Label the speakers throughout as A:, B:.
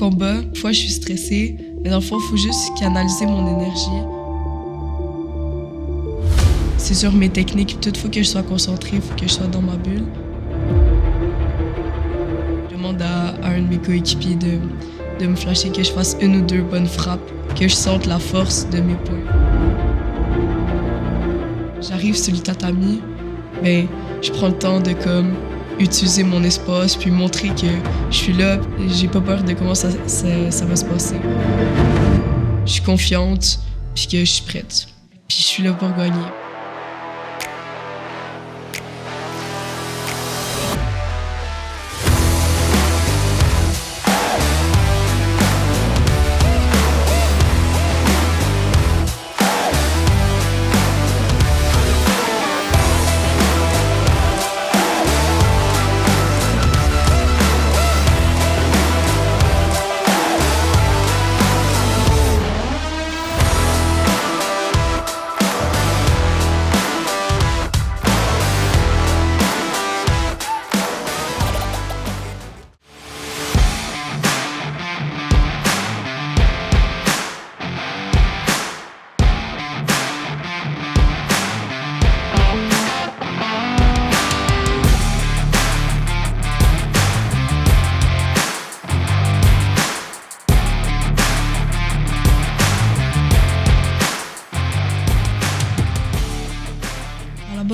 A: combat, des fois je suis stressée, mais dans le fond, il faut juste canaliser mon énergie. C'est sur mes techniques, tout, il faut que je sois concentrée, il faut que je sois dans ma bulle. Je demande à un de mes coéquipiers de me flasher, que je fasse une ou deux bonnes frappes, que je sente la force de mes points. J'arrive sur le tatami, mais je prends le temps de utiliser mon espace puis montrer que je suis là. J'ai pas peur de comment ça va se passer. Je suis confiante puis que je suis prête. Puis je suis là pour gagner.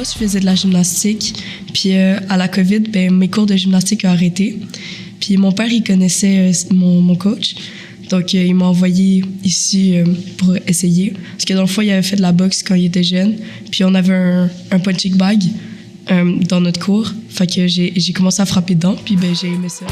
A: Je faisais de la gymnastique, puis à la COVID, mes cours de gymnastique ont arrêté. Puis mon père, il connaissait mon coach, donc il m'a envoyé ici pour essayer. Parce que dans le fond, il avait fait de la boxe quand il était jeune, puis on avait un punching bag dans notre cours. Fait que j'ai commencé à frapper dedans, puis j'ai aimé ça.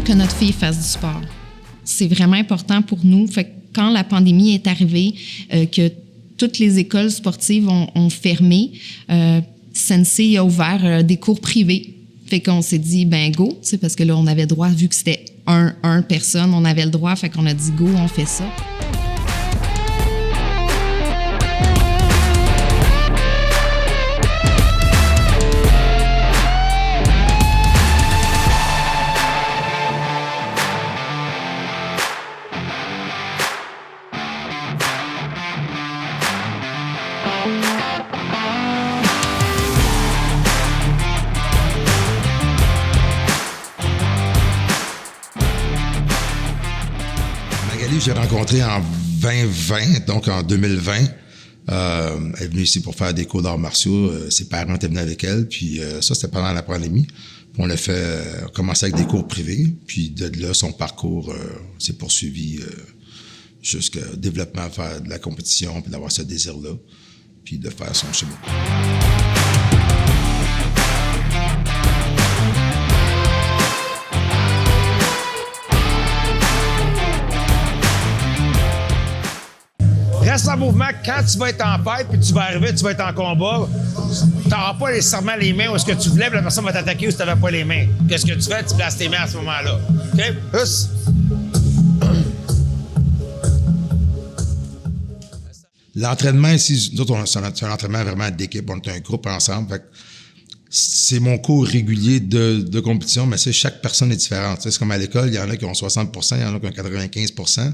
B: Que notre fille fasse du sport. C'est vraiment important pour nous. Fait que quand la pandémie est arrivée, que toutes les écoles sportives ont fermé, Sensei a ouvert des cours privés. Fait qu'on s'est dit, go, parce que là, on avait droit, vu que c'était un personne, on avait le droit, fait qu'on a dit, go, on fait ça.
C: Magali, j'ai rencontré en 2020, donc en 2020. Elle est venue ici pour faire des cours d'arts martiaux. Ses parents étaient venus avec elle. Puis ça, c'était pendant la pandémie. Puis on a commencé avec des cours privés. Puis de là, son parcours s'est poursuivi jusqu'au développement, faire de la compétition, puis d'avoir ce désir-là, puis de faire son chemin.
D: Reste en mouvement. Quand tu vas être en fête, puis tu vas arriver, tu vas être en combat, tu n'auras pas nécessairement les mains où est-ce que tu voulais, puis la personne va t'attaquer où tu n'avais pas les mains. Qu'est-ce que tu fais? Tu places tes mains à ce moment-là. OK? Plus.
C: L'entraînement ici, nous autres, c'est un entraînement vraiment d'équipe. On est un groupe ensemble. Fait que c'est mon cours régulier de compétition, mais chaque personne est différente. C'est comme à l'école, il y en a qui ont 60 %, il y en a qui ont 95 %.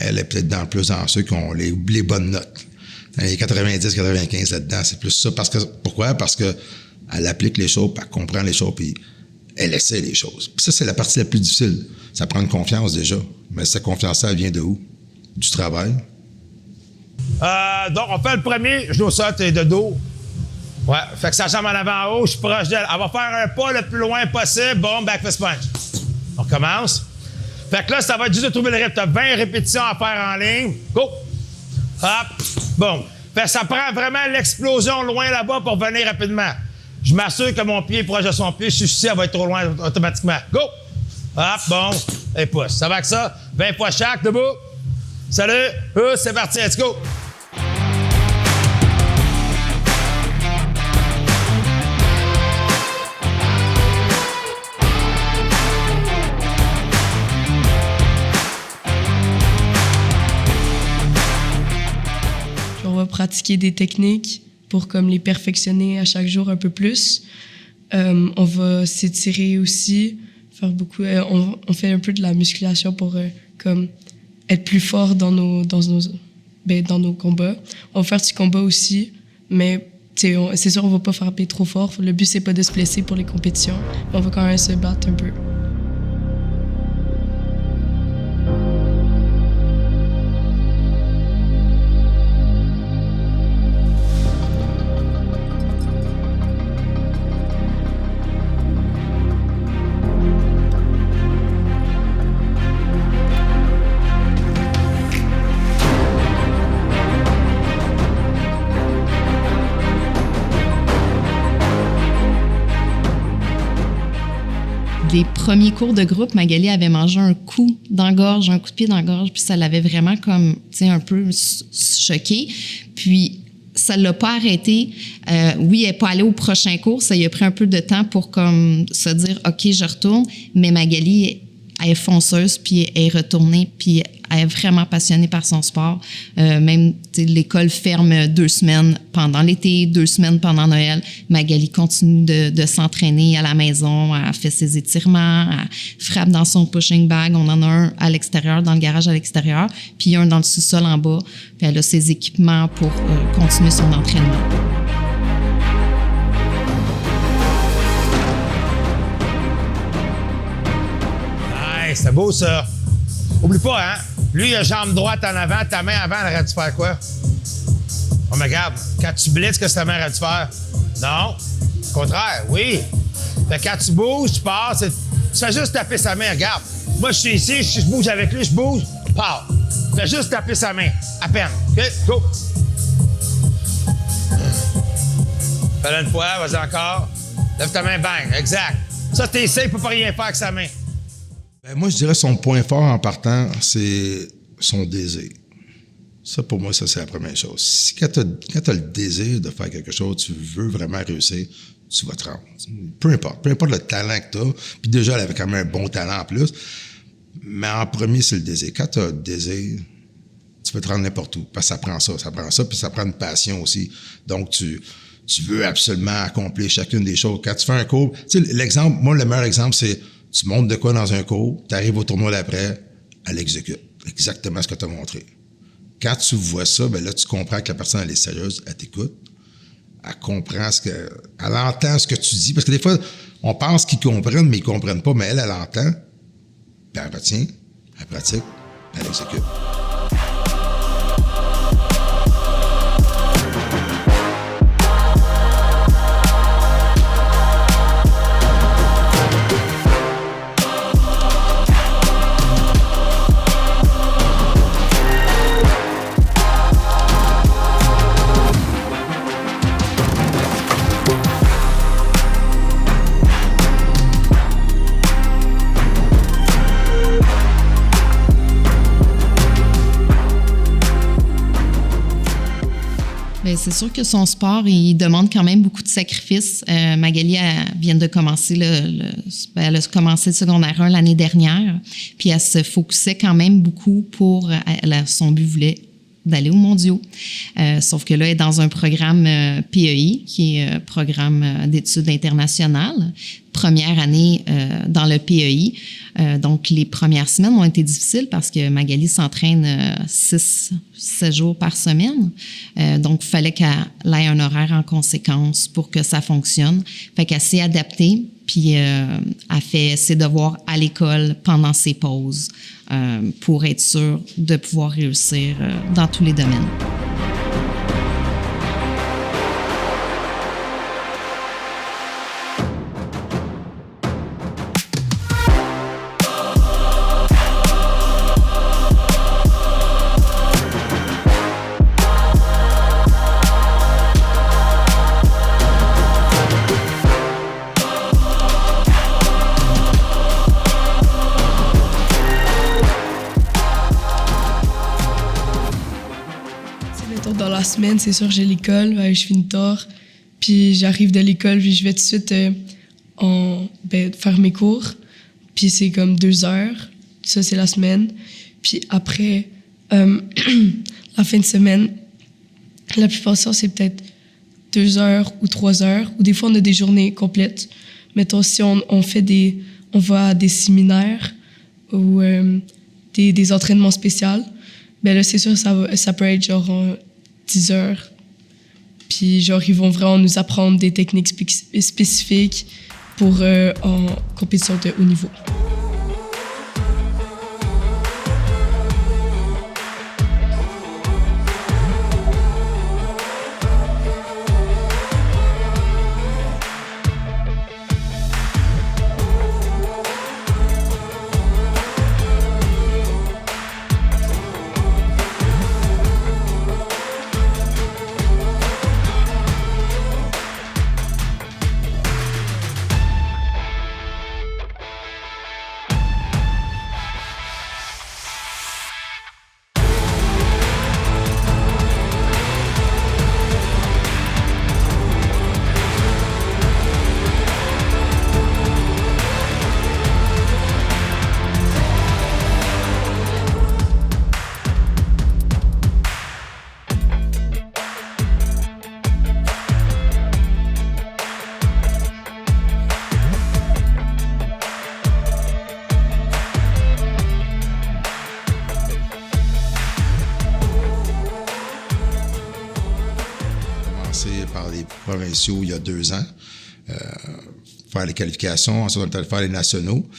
C: Elle est peut-être plus dans ceux qui ont les bonnes notes. Dans les 90, 95 là-dedans, c'est plus ça. Pourquoi? Parce que elle applique les choses, puis elle comprend les choses, puis elle essaie les choses. Puis ça, c'est la partie la plus difficile. Ça prend une confiance déjà. Mais cette confiance-là, elle vient de où? Du travail.
D: Donc, on fait le premier, je dois ça, t'es de dos. Ouais, fait que sa jambe en avant en haut, je suis proche d'elle. Elle va faire un pas le plus loin possible. Bon, back fist punch. On commence. Fait que là, ça va être juste de trouver le rythme. T'as 20 répétitions à faire en ligne. Go! Hop! Bon. Fait que ça prend vraiment l'explosion loin là-bas pour venir rapidement. Je m'assure que mon pied est proche de son pied. Si je suis ici, elle va être trop loin automatiquement. Go! Hop, bon. Et pousse. Ça va que ça? 20 fois chaque, debout. Salut! C'est parti, let's go!
A: On va pratiquer des techniques pour comme les perfectionner à chaque jour un peu plus. On va s'étirer aussi, faire beaucoup. On fait un peu de la musculation pour comme être plus fort dans nos combats. On va faire du combat aussi, mais c'est sûr on va pas frapper trop fort. Le but c'est pas de se blesser pour les compétitions, mais on va quand même se battre un peu.
B: Les premiers cours de groupe, Magali avait mangé un coup dans la gorge, un coup de pied dans la gorge, puis ça l'avait vraiment comme, tu sais, un peu choquée. Puis ça l'a pas arrêté. Oui, elle n'est pas allée au prochain cours. Ça lui a pris un peu de temps pour comme se dire, OK, je retourne. Mais Magali, elle est fonceuse, puis elle est retournée, puis elle est vraiment passionnée par son sport. Même, l'école ferme 2 semaines pendant l'été, 2 semaines pendant Noël. Magali continue de s'entraîner à la maison. Elle fait ses étirements, elle frappe dans son pushing bag. On en a un à l'extérieur, dans le garage à l'extérieur, puis un dans le sous-sol en bas. Puis elle a ses équipements pour continuer son entraînement.
D: C'est beau, ça. Oublie pas, hein? Lui, il a jambe droite en avant, ta main avant, elle aurait dû faire quoi? Oh, mais regarde, quand tu blitzes, qu'est-ce que ta main aurait dû faire? Non. Au contraire, oui. Fait que quand tu bouges, tu pars, tu fais juste taper sa main, regarde. Moi, je suis ici, je bouge avec lui, je bouge, pars. Fais juste taper sa main, à peine. OK? Go! Fais-le une fois, vas-y encore. Lève ta main, bang, exact. Ça, t'es safe, il peut pas rien faire avec sa main.
C: Ben, moi, je dirais son point fort en partant, c'est son désir. Ça, pour moi, ça, c'est la première chose. Si quand tu as le désir de faire quelque chose, tu veux vraiment réussir, tu vas te rendre. Peu importe le talent que tu as. Puis déjà, elle avait quand même un bon talent en plus. Mais en premier, c'est le désir. Quand tu as le désir, tu peux te rendre n'importe où. Parce que ça prend ça, puis ça prend une passion aussi. Donc, tu veux absolument accomplir chacune des choses. Quand tu fais un cours, tu sais, l'exemple, moi, le meilleur exemple, c'est tu montes de quoi dans un cours, tu arrives au tournoi d'après, elle exécute exactement ce que tu as montré. Quand tu vois ça, ben là, tu comprends que la personne, elle est sérieuse, elle t'écoute, elle comprend elle entend ce que tu dis. Parce que des fois, on pense qu'ils comprennent, mais ils comprennent pas, mais elle entend, puis elle retient, elle pratique, puis elle exécute.
B: C'est sûr que son sport, il demande quand même beaucoup de sacrifices. Magali vient de commencer elle a commencé le secondaire 1 l'année dernière, puis elle se focusait quand même beaucoup pour son but voulait d'aller aux mondiaux. Sauf que là, elle est dans un programme PEI, qui est programme d'études internationales. Première année dans le PEI. Donc, les premières semaines ont été difficiles parce que Magali s'entraîne 6-7 jours par semaine. Donc, il fallait qu'elle ait un horaire en conséquence pour que ça fonctionne. Fait qu'elle s'est adaptée, puis elle fait ses devoirs à l'école pendant ses pauses pour être sûre de pouvoir réussir dans tous les domaines.
A: mettons, dans la semaine, c'est sûr, j'ai l'école, je finis tard. Puis j'arrive de l'école, puis je vais tout de suite faire mes cours. Puis c'est comme 2 heures. Ça, c'est la semaine. Puis après, la fin de semaine, la plupart du temps, c'est peut-être 2 heures ou 3 heures. Ou des fois, on a des journées complètes. Mettons, si on va à des séminaires ou des entraînements spéciaux, ben là, c'est sûr, ça peut être genre 10 heures. Puis genre, ils vont vraiment nous apprendre des techniques spécifiques pour en compétition de haut niveau.
C: Par les provinciaux il y a 2 ans, faire les qualifications, ensuite on est allé faire les nationaux.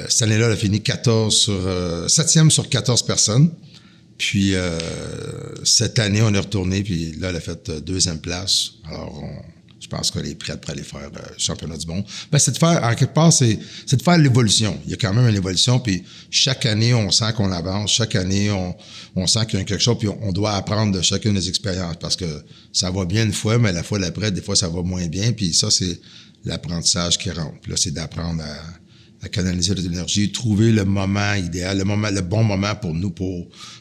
C: Cette année-là, elle a fini 7e sur 14 personnes. Puis cette année, on est retourné, puis là, elle a fait 2e place. Alors, je pense qu'elle est prête pour aller faire le championnat du monde. Ben, c'est de faire, en quelque part, c'est de faire l'évolution. Il y a quand même une évolution, puis chaque année, on sent qu'on avance. Chaque année, on sent qu'il y a quelque chose, puis on doit apprendre de chacune des expériences, parce que ça va bien une fois, mais la fois d'après, des fois, ça va moins bien, puis ça, c'est l'apprentissage qui rentre. Puis là, c'est d'apprendre à canaliser notre énergie, trouver le moment idéal, le bon moment pour nous,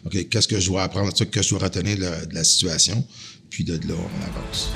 C: OK, qu'est-ce que je dois apprendre, qu'est-ce que je dois retenir de la situation, puis de là, on avance.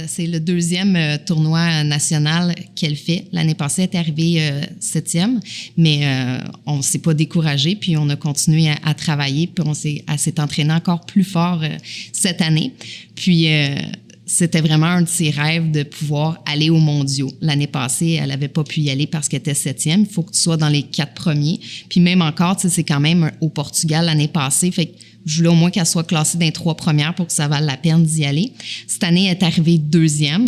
B: C'est le 2e tournoi national qu'elle fait. L'année passée, elle est arrivée 7e, mais on ne s'est pas découragé, puis on a continué à travailler, puis elle s'est entraînée encore plus fort cette année. Puis c'était vraiment un de ses rêves de pouvoir aller aux mondiaux. L'année passée, elle n'avait pas pu y aller parce qu'elle était 7e. Il faut que tu sois dans les 4 premiers. Puis même encore, c'est quand même au Portugal l'année passée, fait que je voulais au moins qu'elle soit classée dans les 3 premières pour que ça vaille la peine d'y aller. Cette année, elle est arrivée 2e.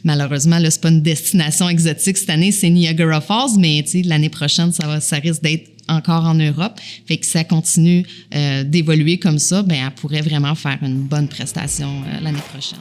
B: Malheureusement, là, c'est pas une destination exotique. Cette année, c'est Niagara Falls, mais l'année prochaine, ça risque d'être encore en Europe. Fait que si ça continue d'évoluer comme ça, ben elle pourrait vraiment faire une bonne prestation l'année prochaine.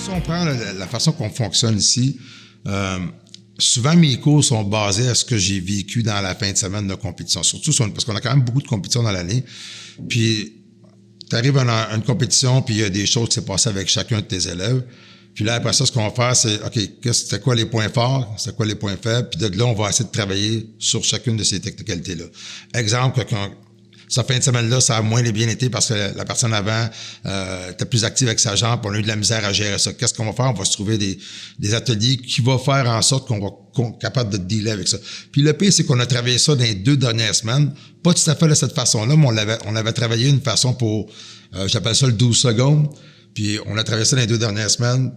B: Si on prend la façon qu'on fonctionne ici, souvent mes cours sont basés à ce que j'ai vécu dans la fin de semaine de compétition, surtout parce qu'on a quand même beaucoup de compétitions dans l'année. Puis
C: arrives à une compétition, puis il y a des choses qui s'est passées avec chacun de tes élèves. Puis là, après ça, ce qu'on va faire, c'est, OK, c'était quoi les points forts, c'était quoi les points faibles, puis de là, on va essayer de travailler sur chacune de ces technicalités-là. Exemple, cette fin de semaine-là, ça a moins bien été parce que la personne avant était plus active avec sa jambe, on a eu de la misère à gérer ça. Qu'est-ce qu'on va faire? On va se trouver des ateliers qui vont faire en sorte qu'on va être capable de dealer avec ça. Puis le pire, c'est qu'on a travaillé ça dans les 2 dernières semaines, pas tout à fait de cette façon-là, mais on avait travaillé une façon pour, j'appelle ça le 12 secondes, puis on a travaillé ça dans les 2 dernières semaines.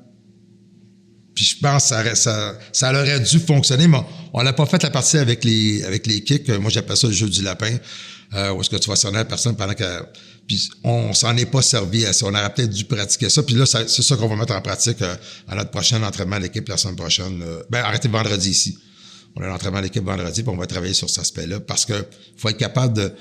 C: Puis je pense que ça aurait dû fonctionner, mais on n'a pas fait la partie avec les kicks. Moi, j'appelle ça le jeu du lapin, où est-ce que tu vas sonner la personne pendant que... Puis on s'en est pas servi assez. On aurait peut-être dû pratiquer ça. Puis là, c'est ça qu'on va mettre en pratique à notre prochain entraînement à l'équipe la semaine prochaine. Arrêtez vendredi ici. On a l'entraînement à l'équipe vendredi, puis on va travailler sur cet aspect-là parce que faut être capable de...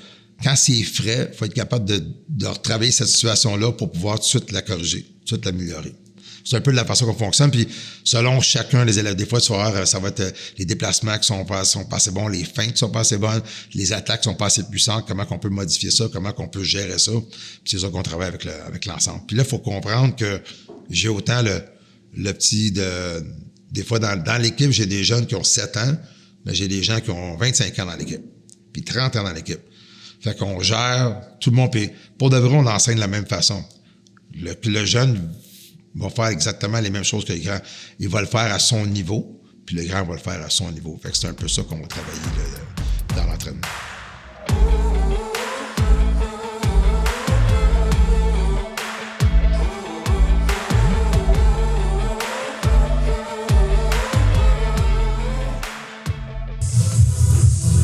C: Quand c'est frais, il faut être capable de retravailler cette situation-là pour pouvoir tout de suite la corriger, tout de suite l'améliorer. C'est un peu de la façon qu'on fonctionne. Puis, selon chacun des élèves, des fois, tu vas voir, ça va être les déplacements qui sont pas assez bons, les feintes qui sont pas assez bonnes, les attaques qui sont pas assez puissantes, comment qu'on peut modifier ça, comment qu'on peut gérer ça. Puis, c'est ça qu'on travaille avec l'ensemble. Puis là, il faut comprendre que j'ai autant le petit des fois, dans l'équipe, j'ai des jeunes qui ont 7 ans, mais j'ai des gens qui ont 25 ans dans l'équipe, puis 30 ans dans l'équipe. Fait qu'on gère, tout le monde, puis pour de vrai, on enseigne de la même façon. Le jeune va faire exactement les mêmes choses que le grand. Il va le faire à son niveau, puis le grand va le faire à son niveau. Fait que c'est un peu ça qu'on va travailler dans l'entraînement.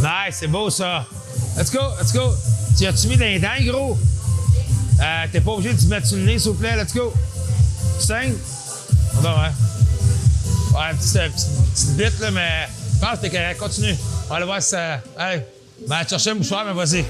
D: Nice, c'est beau ça. Let's go, let's go. Tu as-tu mis dans les dents, gros? T'es pas obligé de te mettre sur le nez, s'il vous plaît. Let's go. Tu saignes? Non, ouais. Ouais, petite bite, là, mais je pense que t'es correct. Continue. On va aller voir si ça... Hey, ben, tu cherches un mouchoir, mais vas-y.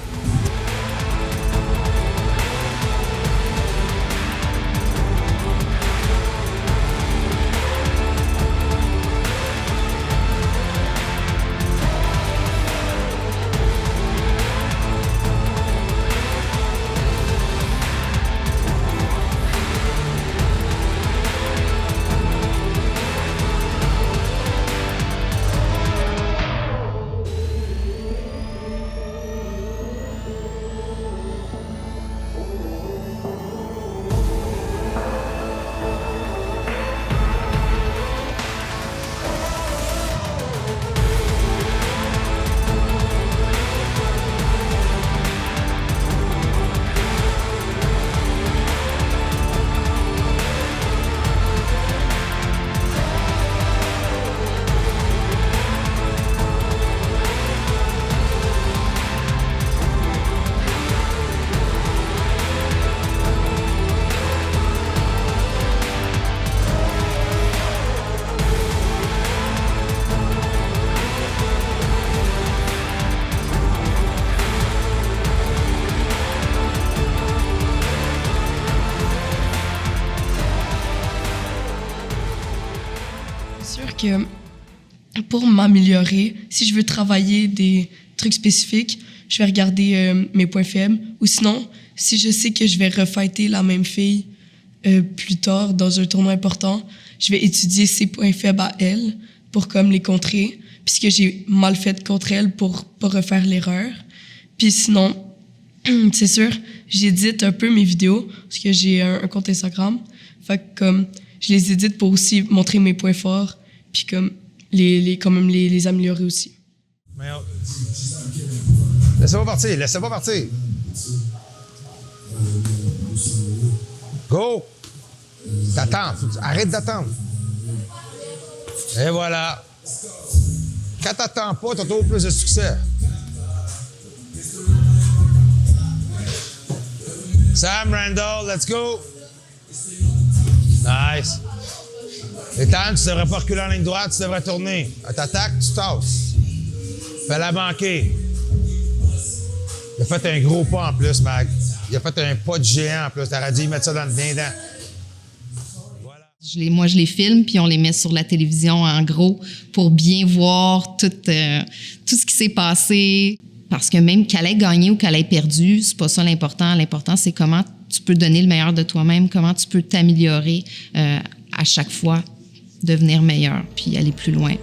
A: Que pour m'améliorer, si je veux travailler des trucs spécifiques, je vais regarder mes points faibles. Ou sinon, si je sais que je vais refighter la même fille plus tard dans un tournoi important, je vais étudier ses points faibles à elle pour comme les contrer, puisque j'ai mal fait contre elle pour pas refaire l'erreur. Puis sinon, c'est sûr, j'édite un peu mes vidéos parce que j'ai un compte Instagram. Fait que comme je les édite pour aussi montrer mes points forts puis comme quand même les améliorer aussi.
D: Laissez-moi partir, laissez-moi partir. Go! T'attends, arrête d'attendre. Et voilà. Quand t'attends pas, t'as toujours plus de succès. Sam, Randall, let's go. Nice. Ethan, tu devrais pas reculer en ligne droite, tu devrais tourner. T'attaques, tu tasses. Fais-la manquer. Il a fait un gros pas en plus, Mag. Il a fait un pas de géant en plus. T'aurais dû mettre ça dans le dindon. Voilà.
B: Moi, je les filme, puis on les met sur la télévision en gros pour bien voir tout ce qui s'est passé. Parce que même qu'elle ait gagné ou qu'elle ait perdu, c'est pas ça l'important. L'important, c'est comment tu peux donner le meilleur de toi-même, comment tu peux t'améliorer à chaque fois, devenir meilleur, puis aller plus loin.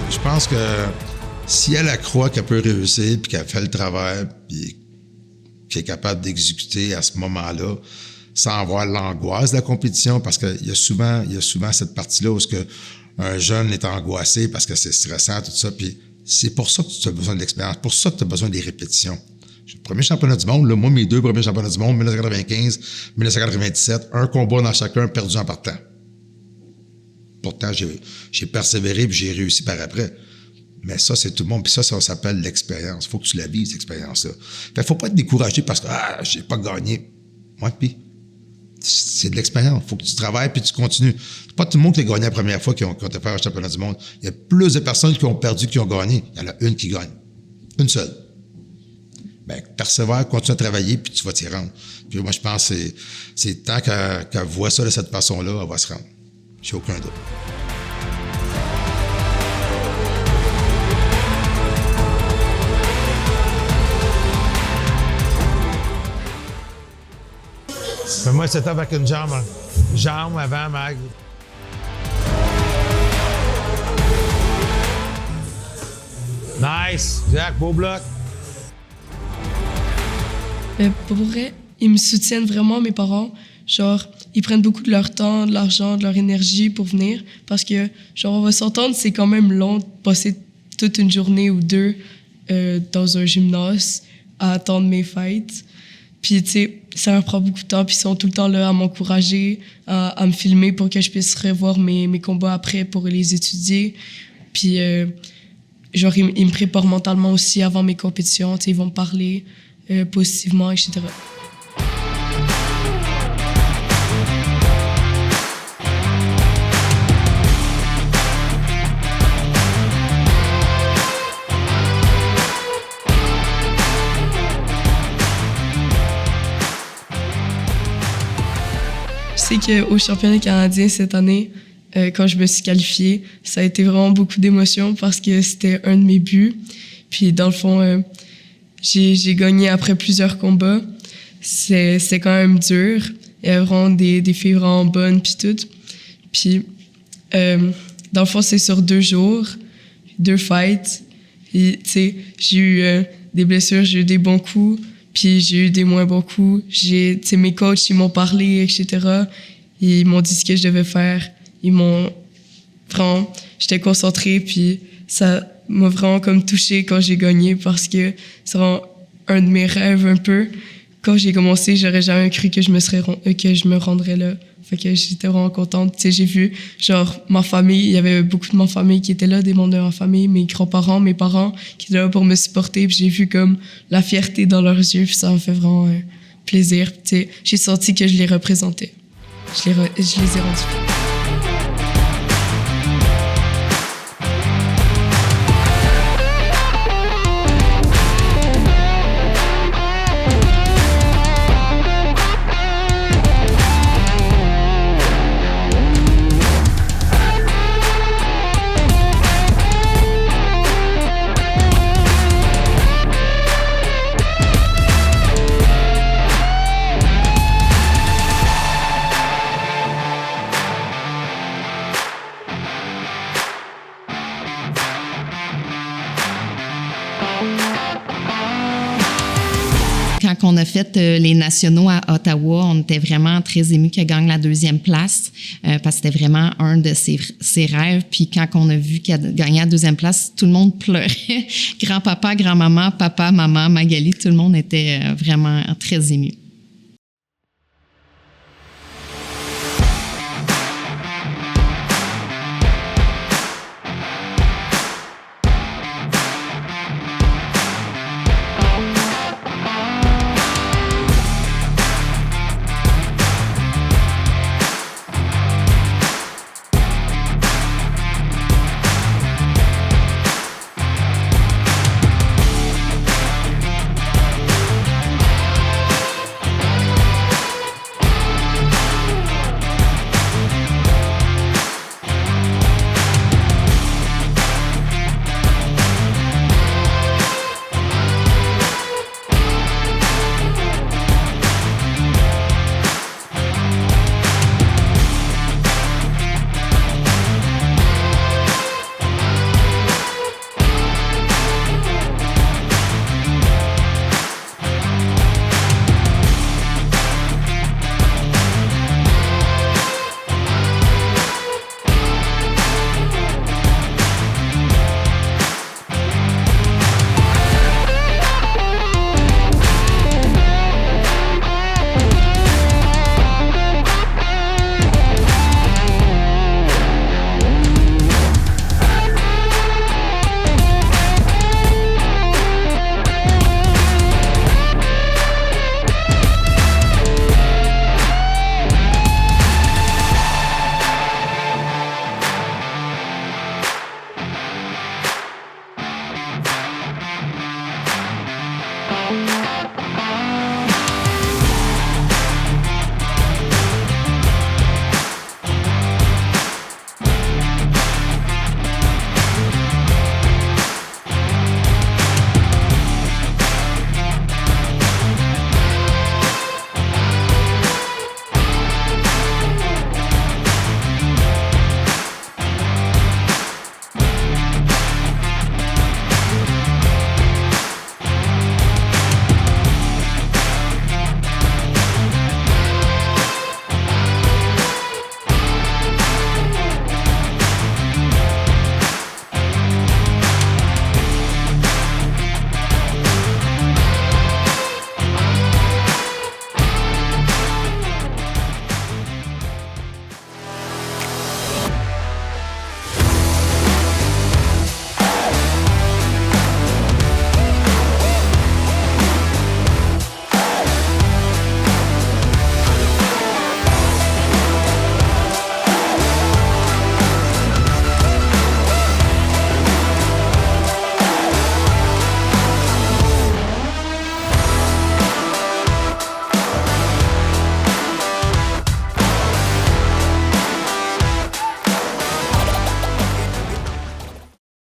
C: Je pense que si elle croit qu'elle peut réussir, puis qu'elle fait le travail, puis qu'elle est capable d'exécuter à ce moment-là, sans avoir l'angoisse de la compétition, parce qu'il y a souvent cette partie-là où un jeune est angoissé parce que c'est stressant, tout ça, puis c'est pour ça que tu as besoin de l'expérience, pour ça que tu as besoin des répétitions. Le premier championnat du monde, là, moi, mes 2 premiers championnats du monde, 1995, 1997, un combat dans chacun, perdu en partant. Pourtant, j'ai persévéré puis j'ai réussi par après. Mais ça, c'est tout le monde. Puis ça s'appelle l'expérience. Il faut que tu la vives, cette expérience-là. Il ne faut pas être découragé parce que « j'ai pas gagné ». Moi, puis c'est de l'expérience. Il faut que tu travailles puis tu continues. C'est pas tout le monde qui a gagné la première fois qui ont fait un championnat du monde. Il y a plus de personnes qui ont perdu que qui ont gagné. Il y en a une qui gagne. Une seule. Bien, persévère, continue à travailler puis tu vas t'y rendre. Puis moi, je pense que c'est tant qu'elle voit ça de cette façon-là, elle va se rendre. J'ai aucun doute.
D: Fais-moi un setup avec une jambe. Jambe avant, Mag. Nice. Jack, beau bloc.
A: Pour vrai, ils me soutiennent vraiment, mes parents. Genre, ils prennent beaucoup de leur temps, de l'argent, de leur énergie pour venir. Parce que, genre, on va s'entendre, c'est quand même long de passer toute une journée ou 2 dans un gymnase à attendre mes fights. Puis, tu sais, ça leur prend beaucoup de temps. Puis, ils sont tout le temps là à m'encourager, à me filmer pour que je puisse revoir mes combats après pour les étudier. Puis, genre, ils me préparent mentalement aussi avant mes compétitions. Tu sais, ils vont me parler positivement, etc. Je sais qu'au championnat canadien cette année, quand je me suis qualifiée, ça a été vraiment beaucoup d'émotions parce que c'était un de mes buts. Puis dans le fond, j'ai gagné après plusieurs combats. C'est quand même dur. Il y a vraiment des filles vraiment bonnes puis tout. Puis dans le fond, c'est sur 2 jours, 2 fights. Puis tu sais, j'ai eu des blessures, j'ai eu des bons coups. Puis j'ai eu des moins bons coups. Tu sais, mes coachs, ils m'ont parlé, etc. Ils m'ont dit ce que je devais faire. Ils m'ont vraiment... J'étais concentrée, puis ça m'a vraiment comme touchée quand j'ai gagné parce que c'est vraiment un de mes rêves un peu. Quand j'ai commencé, j'aurais jamais cru que je me rendrais là. Fait que j'étais vraiment contente. Tu sais, j'ai vu, genre, ma famille, il y avait beaucoup de ma famille qui étaient là, des membres de ma famille, mes grands-parents, mes parents, qui étaient là pour me supporter. Puis j'ai vu comme la fierté dans leurs yeux, puis ça me fait vraiment plaisir. Tu sais, j'ai senti que je les représentais. Je les ai rendus fiers.
B: Quand on a fait les nationaux à Ottawa, on était vraiment très émus qu'elle gagne la 2e place parce que c'était vraiment un de ses rêves. Puis quand on a vu qu'elle gagnait la 2e place, tout le monde pleurait. Grand-papa, grand-maman, papa, maman, Magali, tout le monde était vraiment très ému.